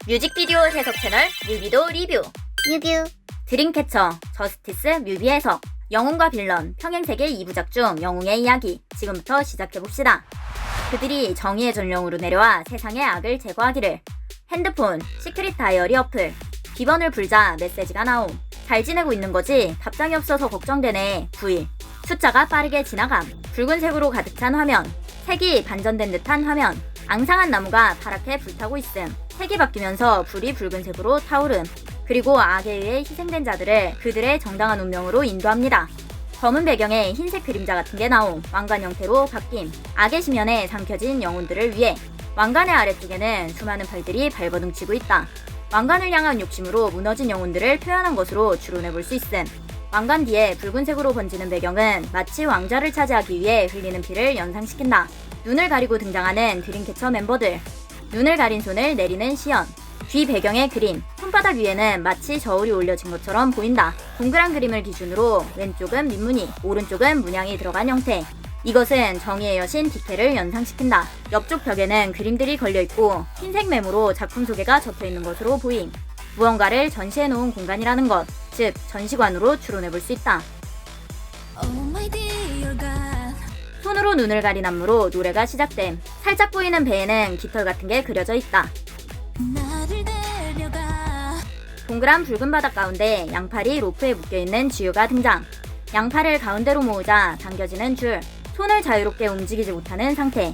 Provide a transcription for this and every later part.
뮤직비디오 해석 채널 뮤비도 리뷰 뮤뷰 드림캐쳐 저스티스 뮤비 해석 영웅과 빌런 평행세계 2부작 중 영웅의 이야기 지금부터 시작해봅시다. 그들이 정의의 전령으로 내려와 세상의 악을 제거하기를. 핸드폰 시크릿 다이어리 어플 비번을 불자 메시지가 나옴. 잘 지내고 있는 거지? 답장이 없어서 걱정되네. 9일 숫자가 빠르게 지나감. 붉은색으로 가득 찬 화면. 색이 반전된 듯한 화면. 앙상한 나무가 파랗게 불타고 있음. 색이 바뀌면서 불이 붉은색으로 타오름. 그리고 악에 의해 희생된 자들을 그들의 정당한 운명으로 인도합니다. 검은 배경에 흰색 그림자 같은 게 나옴. 왕관 형태로 바뀜. 악의 심연에 삼켜진 영혼들을 위해. 왕관의 아래쪽에는 수많은 팔들이 발버둥치고 있다. 왕관을 향한 욕심으로 무너진 영혼들을 표현한 것으로 추론해볼 수 있음. 왕관 뒤에 붉은색으로 번지는 배경은 마치 왕좌를 차지하기 위해 흘리는 피를 연상시킨다. 눈을 가리고 등장하는 드림캐쳐 멤버들. 눈을 가린 손을 내리는 시연. 뒤 배경의 그림. 손바닥 위에는 마치 저울이 올려진 것처럼 보인다. 동그란 그림을 기준으로 왼쪽은 민무늬, 오른쪽은 문양이 들어간 형태. 이것은 정의의 여신 디케를 연상시킨다. 옆쪽 벽에는 그림들이 걸려있고 흰색 메모로 작품 소개가 적혀있는 것으로 보임. 무언가를 전시해놓은 공간이라는 것, 즉 전시관으로 추론해볼 수 있다. 손으로 눈을 가린 안무로 노래가 시작됨. 살짝 보이는 배에는 깃털 같은 게 그려져 있다. 동그란 붉은 바닥 가운데 양팔이 로프에 묶여있는 지우가 등장. 양팔을 가운데로 모으자 당겨지는 줄. 손을 자유롭게 움직이지 못하는 상태.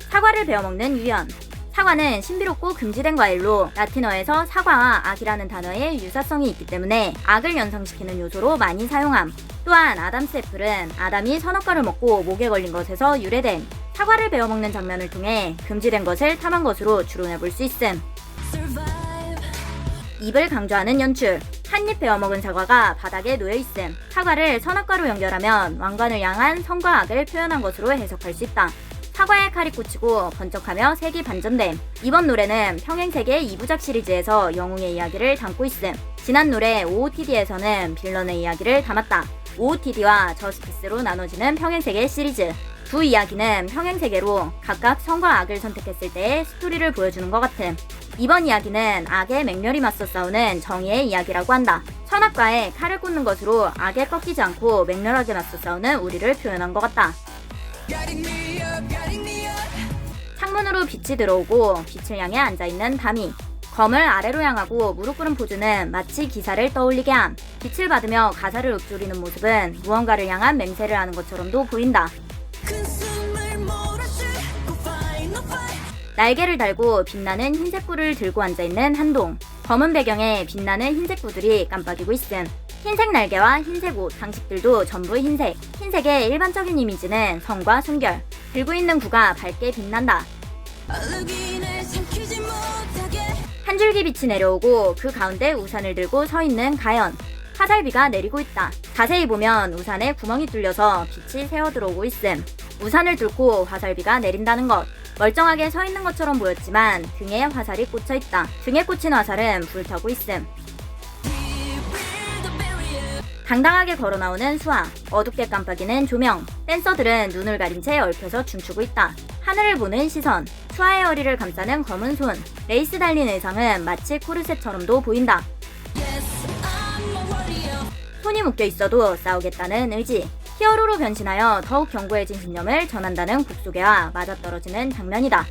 사과를 베어먹는 유연. 사과는 신비롭고 금지된 과일로 라틴어에서 사과와 악이라는 단어의 유사성이 있기 때문에 악을 연상시키는 요소로 많이 사용함. 또한 아담스 애플은 아담이 선악과를 먹고 목에 걸린 것에서 유래된. 사과를 베어먹는 장면을 통해 금지된 것을 탐한 것으로 추론해볼 수 있음. 입을 강조하는 연출. 한 입 베어먹은 사과가 바닥에 놓여있음. 사과를 선악과로 연결하면 왕관을 향한 선과 악을 표현한 것으로 해석할 수 있다. 사과에 칼이 꽂히고 번쩍하며 색이 반전됨. 이번 노래는 평행세계 2부작 시리즈에서 영웅의 이야기를 담고 있음. 지난 노래 OOTD에서는 빌런의 이야기를 담았다. OOTD와 저스티스로 나눠지는 평행세계 시리즈. 두 이야기는 평행세계로 각각 선과 악을 선택했을 때의 스토리를 보여주는 것 같음. 이번 이야기는 악에 맹렬히 맞서 싸우는 정의의 이야기라고 한다. 선악과에 칼을 꽂는 것으로 악에 꺾이지 않고 맹렬하게 맞서 싸우는 우리를 표현한 것 같다. 창문으로 빛이 들어오고 빛을 향해 앉아있는 다미. 검을 아래로 향하고 무릎 꿇은 포즈는 마치 기사를 떠올리게 함. 빛을 받으며 가사를 읊조리는 모습은 무언가를 향한 맹세를 하는 것처럼도 보인다. 날개를 달고 빛나는 흰색 뿔을 들고 앉아있는 한동. 검은 배경에 빛나는 흰색 뿔들이 깜빡이고 있음. 흰색 날개와 흰색 옷, 장식들도 전부 흰색. 흰색의 일반적인 이미지는 성과 순결. 들고 있는 구가 밝게 빛난다. 한 줄기 빛이 내려오고 그 가운데 우산을 들고 서 있는 가연. 화살비가 내리고 있다. 자세히 보면 우산에 구멍이 뚫려서 빛이 새어 들어오고 있음. 우산을 뚫고 화살비가 내린다는 것. 멀쩡하게 서 있는 것처럼 보였지만 등에 화살이 꽂혀 있다. 등에 꽂힌 화살은 불타고 있음. 당당하게 걸어 나오는 수아. 어둡게 깜빡이는 조명. 댄서들은 눈을 가린 채 얽혀서 춤추고 있다. 하늘을 보는 시선. 수아의 허리를 감싸는 검은 손. 레이스 달린 의상은 마치 코르셋처럼도 보인다. 손이 묶여 있어도 싸우겠다는 의지. 히어로로 변신하여 더욱 견고해진 신념을 전한다는 곡소개와 맞아떨어지는 장면이다.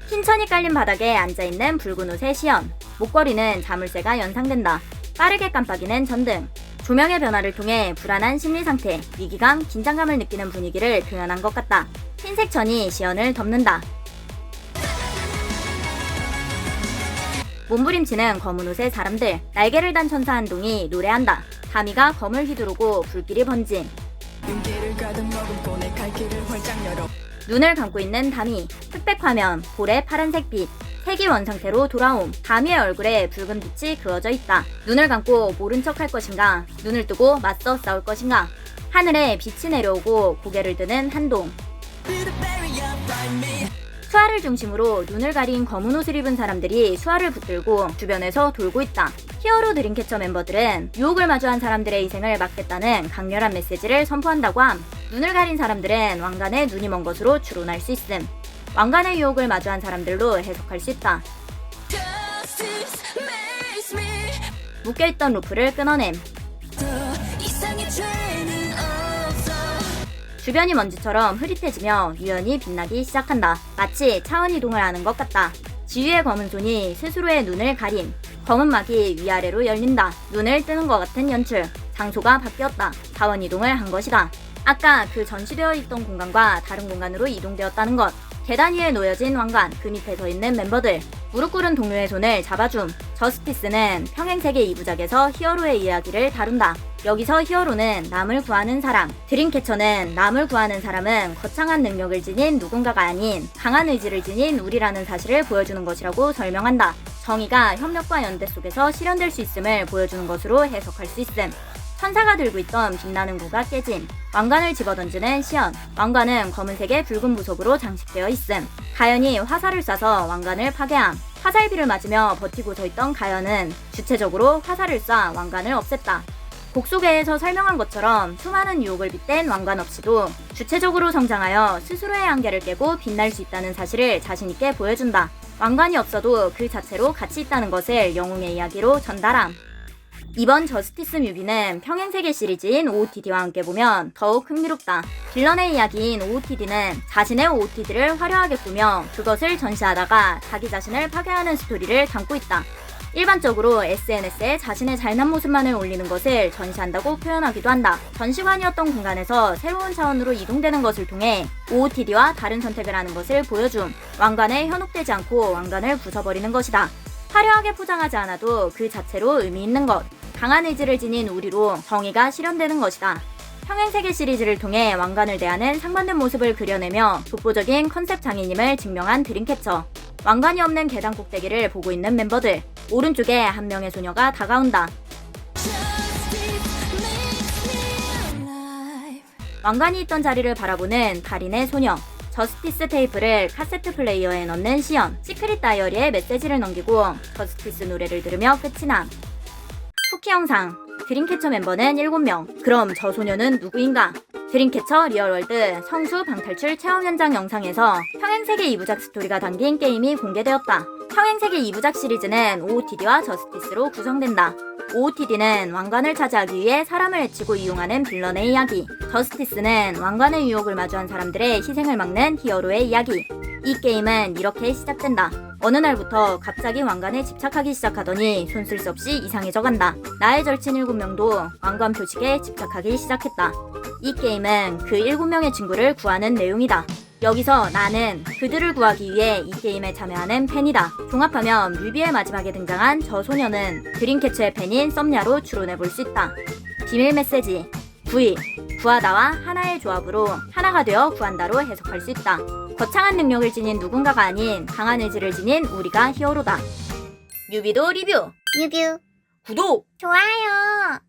흰천이 깔린 바닥에 앉아있는 붉은 옷의 시연. 목걸이는 자물쇠가 연상된다. 빠르게 깜빡이는 전등. 조명의 변화를 통해 불안한 심리 상태, 위기감, 긴장감을 느끼는 분위기를 표현한 것 같다. 흰색 천이 시연을 덮는다. 몸부림치는 검은 옷의 사람들. 날개를 단 천사 한동이 노래한다. 다미가 검을 휘두르고 불길이 번짐. 눈을 감고 있는 다미. 흑백 화면, 볼의 파란색 빛. 색이 원상태로 돌아옴. 다미의 얼굴에 붉은 빛이 그어져 있다. 눈을 감고 모른 척 할 것인가? 눈을 뜨고 맞서 싸울 것인가? 하늘에 빛이 내려오고 고개를 드는 한동. 수아를 중심으로 눈을 가린 검은 옷을 입은 사람들이 수아를 붙들고 주변에서 돌고 있다. 히어로 드림캐쳐 멤버들은 유혹을 마주한 사람들의 희생을 막겠다는 강렬한 메시지를 선포한다고 함. 눈을 가린 사람들은 왕관의 눈이 먼 것으로 추론할 수 있음. 왕관의 유혹을 마주한 사람들로 해석할 수 있다. 묶여있던 루프를 끊어냄. 주변이 먼지처럼 흐릿해지며 유연히 빛나기 시작한다. 마치 차원 이동을 하는 것 같다. 지휘의 검은 손이 스스로의 눈을 가림. 검은 막이 위아래로 열린다. 눈을 뜨는 것 같은 연출. 장소가 바뀌었다. 차원 이동을 한 것이다. 아까 그 전시되어 있던 공간과 다른 공간으로 이동되었다는 것. 계단 위에 놓여진 왕관, 그 밑에 서 있는 멤버들. 무릎 꿇은 동료의 손을 잡아줌. 저스티스는 평행세계 2부작에서 히어로의 이야기를 다룬다. 여기서 히어로는 남을 구하는 사람, 드림캐쳐는 남을 구하는 사람은 거창한 능력을 지닌 누군가가 아닌 강한 의지를 지닌 우리라는 사실을 보여주는 것이라고 설명한다. 정의가 협력과 연대 속에서 실현될 수 있음을 보여주는 것으로 해석할 수 있음. 천사가 들고 있던 빛나는 구가 깨짐. 왕관을 집어던지는 시연. 왕관은 검은색의 붉은 부속으로 장식되어 있음. 가연이 화살을 쏴서 왕관을 파괴함. 화살비를 맞으며 버티고 서 있던 가연은 주체적으로 화살을 쏴 왕관을 없앴다. 곡 소개에서 설명한 것처럼 수많은 유혹을 빗댄 왕관 없이도 주체적으로 성장하여 스스로의 한계를 깨고 빛날 수 있다는 사실을 자신있게 보여준다. 왕관이 없어도 그 자체로 가치 있다는 것을 영웅의 이야기로 전달함. 이번 저스티스 뮤비는 평행세계 시리즈인 OOTD와 함께 보면 더욱 흥미롭다. 빌런의 이야기인 OOTD는 자신의 OOTD를 화려하게 꾸며 그것을 전시하다가 자기 자신을 파괴하는 스토리를 담고 있다. 일반적으로 SNS에 자신의 잘난 모습만을 올리는 것을 전시한다고 표현하기도 한다. 전시관이었던 공간에서 새로운 차원으로 이동되는 것을 통해 OOTD와 다른 선택을 하는 것을 보여줌. 왕관에 현혹되지 않고 왕관을 부숴버리는 것이다. 화려하게 포장하지 않아도 그 자체로 의미 있는 것. 강한 의지를 지닌 우리로 정의가 실현되는 것이다. 평행세계 시리즈를 통해 왕관을 대하는 상반된 모습을 그려내며 독보적인 컨셉 장인임을 증명한 드림캐쳐. 왕관이 없는 계단 꼭대기를 보고 있는 멤버들. 오른쪽에 한 명의 소녀가 다가온다. 왕관이 있던 자리를 바라보는 달인의 소녀. 저스티스 테이프를 카세트 플레이어에 넣는 시연. 시크릿 다이어리에 메시지를 넘기고 저스티스 노래를 들으며 끝이 남. 쿠키 영상. 드림캐쳐 멤버는 7명. 그럼 저 소녀는 누구인가? 드림캐쳐 리얼월드 성수 방탈출 체험 현장 영상에서 평행세계 2부작 스토리가 담긴 게임이 공개되었다. 평행세계 2부작 시리즈는 OOTD와 저스티스로 구성된다. OOTD는 왕관을 차지하기 위해 사람을 해치고 이용하는 빌런의 이야기. 저스티스는 왕관의 유혹을 마주한 사람들의 희생을 막는 히어로의 이야기. 이 게임은 이렇게 시작된다. 어느 날부터 갑자기 왕관에 집착하기 시작하더니 손 쓸 수 없이 이상해져 간다. 나의 절친 7명도 왕관 표식에 집착하기 시작했다. 이 게임은 그 7명의 친구를 구하는 내용이다. 여기서 나는 그들을 구하기 위해 이 게임에 참여하는 팬이다. 종합하면 뮤비의 마지막에 등장한 저 소녀는 드림캐쳐의 팬인 썸냐로 추론해볼 수 있다. 비밀 메시지 V. 구하다와 하나의 조합으로 하나가 되어 구한다로 해석할 수 있다. 거창한 능력을 지닌 누군가가 아닌 강한 의지를 지닌 우리가 히어로다. 뮤비도 리뷰. 뮤뷰 구독 좋아요.